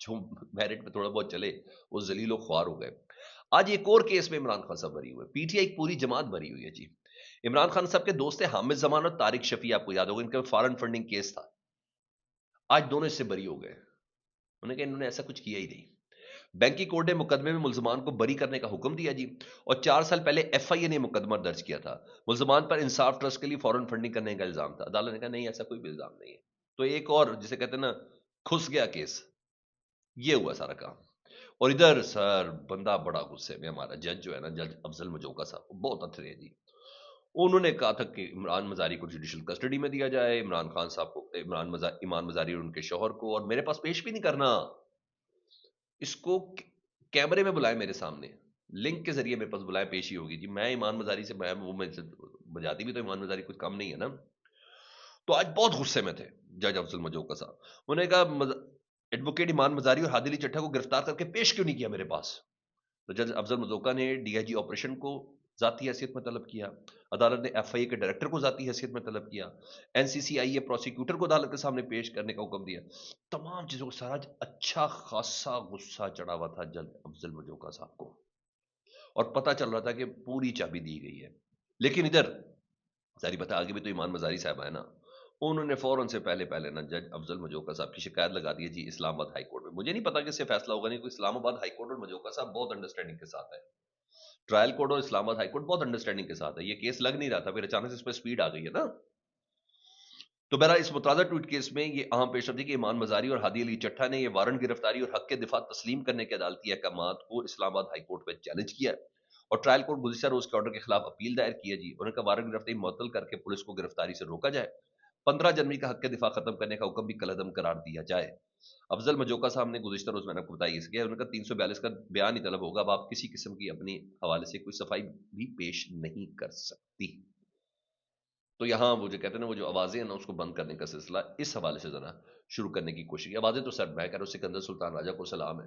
جو میرٹ پہ تھوڑا بہت چلے وہ ذلیل و خوار ہو گئے. آج ایک اور کیس میں عمران خان صاحب بری ہوئے, پی ٹی آئی کی پوری جماعت بری ہوئی ہے جی. عمران خان صاحب کے دوست حامد زمان اور طارق شفیع, آپ کو یاد ہوگا ان کا فارن فنڈنگ کیس تھا, آج دونوں اس سے بری ہو گئے. انہوں نے کہا انہوں نے ایسا کچھ کیا ہی نہیں. بینکی کورٹ نے مقدمے میں ملزمان کو بری کرنے کا حکم دیا جی, اور 4 سال پہلے ایف آئی اے نے مقدمہ درج کیا تھا. ملزمان پر انصاف ٹرسٹ کے لیے فورن فنڈنگ کرنے کا الزام تھا. عدالت نے کہا نہیں ایسا کوئی بھی الزام نہیں ہے. تو ایک اور جسے کہتے ہیں نا کھس گیا کیس, یہ ہوا سارا کام. اور ادھر سر بندہ بڑا غصے میں, ہمارا جج جو ہے نا, جج افضل مجوکا صاحب, بہت اتھرے ہیں جی. انہوں نے کہا تھا کہ عمران مزاری کو جوڈیشل کسٹڈی میں دیا جائے, عمران خان صاحب کو, ایمان مزاری اور ان کے شوہر کو, اور میرے پاس پیش بھی نہیں کرنا, اس کو کیمرے میں بلائے میرے سامنے, لنک کے ذریعے میرے پاس بلائے, پیشی ہوگی جی. میں ایمان مزاری سے بجاتی بھی تو ایمان مزاری کچھ کم نہیں ہے نا. تو آج بہت غصے میں تھے جج افضل مجوکا صاحب. انہوں نے کہا ایڈوکیٹ ایمان مزاری اور ہادی علی چٹھا کو گرفتار کر کے پیش کیوں نہیں کیا میرے پاس. تو جج افضل مجوکا نے ڈی آئی جی آپریشن کو ذاتی حیثیت میں طلب کیا, عدالت نے ایف آئی اے کے ڈائریکٹر کو ذاتی حیثیت میں طلب کیا, این سی سی آئی اے پروسیکیوٹر کو عدالت کے سامنے پیش کرنے کا حکم دیا. تمام چیزوں کو سارا اچھا خاصا غصہ چڑھا ہوا تھا جج افضل مجوکا صاحب کو, اور پتہ چل رہا تھا کہ پوری چابی دی گئی ہے. لیکن ادھر ساری پتہ آگے بھی تو ایمان مزاری صاحب ہے نا, انہوں نے فوراً سے پہلے نا جج افضل مجوکا صاحب کی شکایت لگا دی ہے جی اسلام آباد ہائی کورٹ میں. مجھے نہیں پتا کہ اس سے فیصلہ ہوگا نہیں, کوئی اسلام آباد ہائی کورٹ اور مجوکا صاحب بہت انڈرسٹینڈنگ کے ساتھ ہے. ٹرائل کورٹ اور اسلام آباد ہائی کورٹ بہت انڈرسٹینڈنگ کے ساتھ ہے. یہ کیس لگ نہیں رہا تھا, پھر اچانک سے اس پہ سپیڈ آ گئی ہے نا. تو بہرحال اس مترادہ ٹویٹ کیس میں یہ اہم پیش رفت کہ ایمان مزاری اور ہادی علی چٹھا نے یہ وارنٹ گرفتاری اور حق کے دفاع تسلیم کرنے کے عدالتی احکامات کو اسلام آباد ہائی کورٹ میں چیلنج کیا ہے, اور ٹرائل کورٹ گزشتہ روز کے آرڈر کے خلاف اپیل دائر کیا جی. انہوں نے کہا وارنٹ گرفتاری معطل کر کے پولیس کو گرفتاری سے روکا جائے, 15 جنوری کا حق کے دفاع ختم کرنے کا حکم بھی کالعدم قرار دیا جائے. افضل مجوکا صاحب نے گزشتہ روز میں نے آپ کو بتایا اس کیا, انہوں نے کہا 342 کا بیان ہی طلب ہوگا, اب آپ کسی قسم کی اپنی حوالے سے کوئی صفائی بھی پیش نہیں کر سکتی. تو یہاں وہ جو کہتے ہیں نا وہ جو آوازیں ہیں نا اس کو بند کرنے کا سلسلہ اس حوالے سے ذرا شروع کرنے کی کوشش کی. آوازیں تو سر میں کہہ رہا ہوں سکندر سلطان راجہ کو سلام ہے,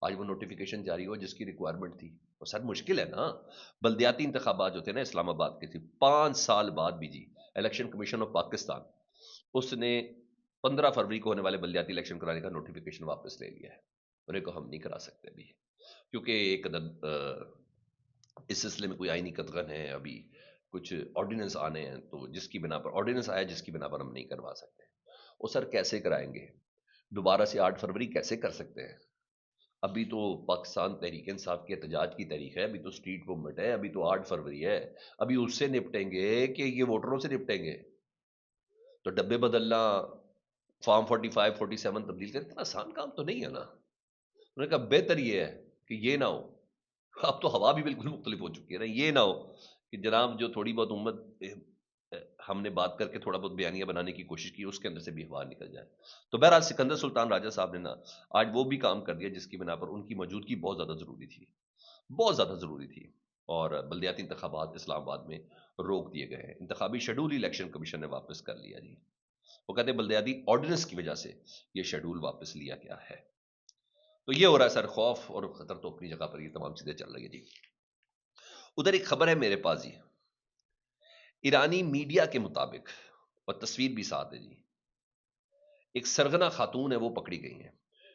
آج وہ نوٹیفیکیشن جاری ہوا جس کی ریکوائرمنٹ تھی. اور سر مشکل ہے نا, بلدیاتی انتخابات جو تھے نا اسلام آباد کے تھے 5 سال بعد بھی جی, الیکشن کمیشن آف پاکستان اس نے 15 فروری کو ہونے والے بلدیاتی الیکشن کرانے کا نوٹیفیکیشن واپس لے لیا ہے. انہیں کو ہم نہیں کرا سکتے ابھی, کیونکہ ایک عدد اس سلسلے میں کوئی آئینی قدغن ہے, ابھی کچھ آرڈیننس آنے ہیں, تو جس کی بنا پر آرڈیننس آیا جس کی بنا پر ہم نہیں کروا سکتے. وہ سر کیسے کرائیں گے دوبارہ سے 8 فروری کیسے کر سکتے ہیں؟ ابھی تو پاکستان تحریک انصاف کے احتجاج کی تاریخ ہے, ابھی تو اسٹریٹ موومنٹ ہے, ابھی تو 8 فروری ہے, ابھی اس سے نپٹیں گے کہ یہ ووٹروں سے نپٹیں گے؟ تو ڈبے بدلنا, فارم 45 47 تبدیل کرنا اتنا آسان کام تو نہیں ہے نا. انہوں نے کہا بہتر یہ ہے کہ یہ نہ ہو, اب تو ہوا بھی بالکل مختلف ہو چکی ہے نا, یہ نہ ہو کہ جناب جو تھوڑی بہت امت ہم نے بات کر کے تھوڑا بہت بیانیہ بنانے کی کوشش کی اس کے اندر سے بھی ہوا نکل جائے. تو بہرحال سکندر سلطان راجہ صاحب نے نا آج وہ بھی کام کر دیا جس کی بنا پر ان کی موجودگی بہت زیادہ ضروری تھی, بہت زیادہ ضروری تھی. اور بلدیاتی انتخابات اسلام آباد میں روک دیے گئے ہیں. انتخابی شیڈول الیکشن کمیشن نے واپس کر لیا جی. وہ کہتے ہیں بلدیاتی آرڈیننس کی وجہ سے یہ شیڈول واپس لیا گیا ہے. تو یہ ہو رہا ہے سر, خوف اور خطر تو اپنی جگہ پر یہ تمام چیزیں چل رہی ہے جی. ادھر ایک خبر ہے میرے پاس جی, ایرانی میڈیا کے مطابق, اور تصویر بھی ساتھ ہے جی, ایک سرغنہ خاتون ہے وہ پکڑی گئی ہیں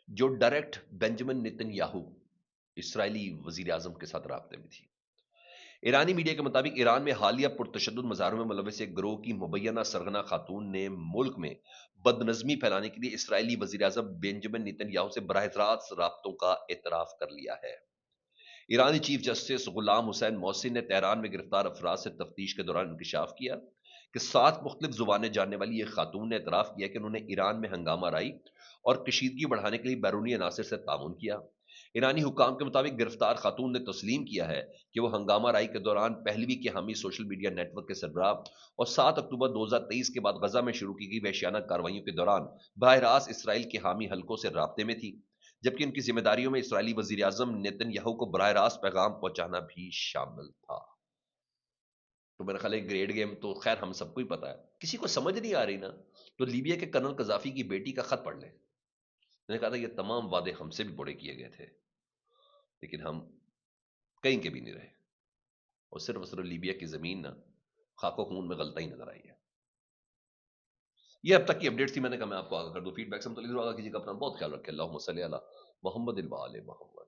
جو ڈائریکٹ بینجامن نیتن یاہو اسرائیلی وزیر اعظم کے ساتھ رابطے میں تھی. ایرانی میڈیا کے مطابق ایران میں حالیہ پرتشدد مظاہروں میں ملوث ایک گروہ کی مبینہ سرغنہ خاتون نے ملک میں بدنظمی پھیلانے کے لیے اسرائیلی وزیر اعظم بینجامن نیتن یاہو سے براہ راست رابطوں کا اعتراف کر لیا ہے. ایرانی چیف جسٹس غلام حسین محسن نے تہران میں گرفتار افراد سے تفتیش کے دوران انکشاف کیا کہ 7 مختلف زبانیں جاننے والی ایک خاتون نے اعتراف کیا کہ انہوں نے ایران میں ہنگامہ آرائی اور کشیدگی بڑھانے کے لیے بیرونی عناصر سے تعاون کیا. ایرانی حکام کے مطابق گرفتار خاتون نے تسلیم کیا ہے کہ وہ ہنگامہ آرائی کے دوران پہلوی کے حامی سوشل میڈیا نیٹ ورک کے سربراہ اور 7 اکتوبر 2023 کے بعد غزہ میں شروع کی گئی وحشیانہ کارروائیوں کے دوران براہ راست اسرائیل کے حامی حلقوں سے رابطے میں تھی, جبکہ ان کی ذمہ داریوں میں اسرائیلی وزیر اعظم نیتن یاہو کو براہ راست پیغام پہنچانا بھی شامل تھا. تو میرا خیال ہے گریڈ گیم تو خیر ہم سب کو ہی پتا ہے, کسی کو سمجھ نہیں آ رہی نا تو لیبیا کے کرنل قذافی کی بیٹی کا خط پڑھ لیں. میں نے کہا تھا یہ تمام وعدے ہم سے بھی بڑے کیے گئے تھے لیکن ہم کہیں کے بھی نہیں رہے, اور صرف لیبیا کی زمین نا خاک و خون میں غلطہ ہی نظر آئی ہے. یہ اب تک کی اپڈیٹ تھی، میں نے کہا میں آپ کو آگاہ کر دوں. فیڈ بیک سے متعلق ضرور آگاہ کیجیے گا. اپنا بہت خیال رکھیں. اللہم صلی علی محمد و آل محمد.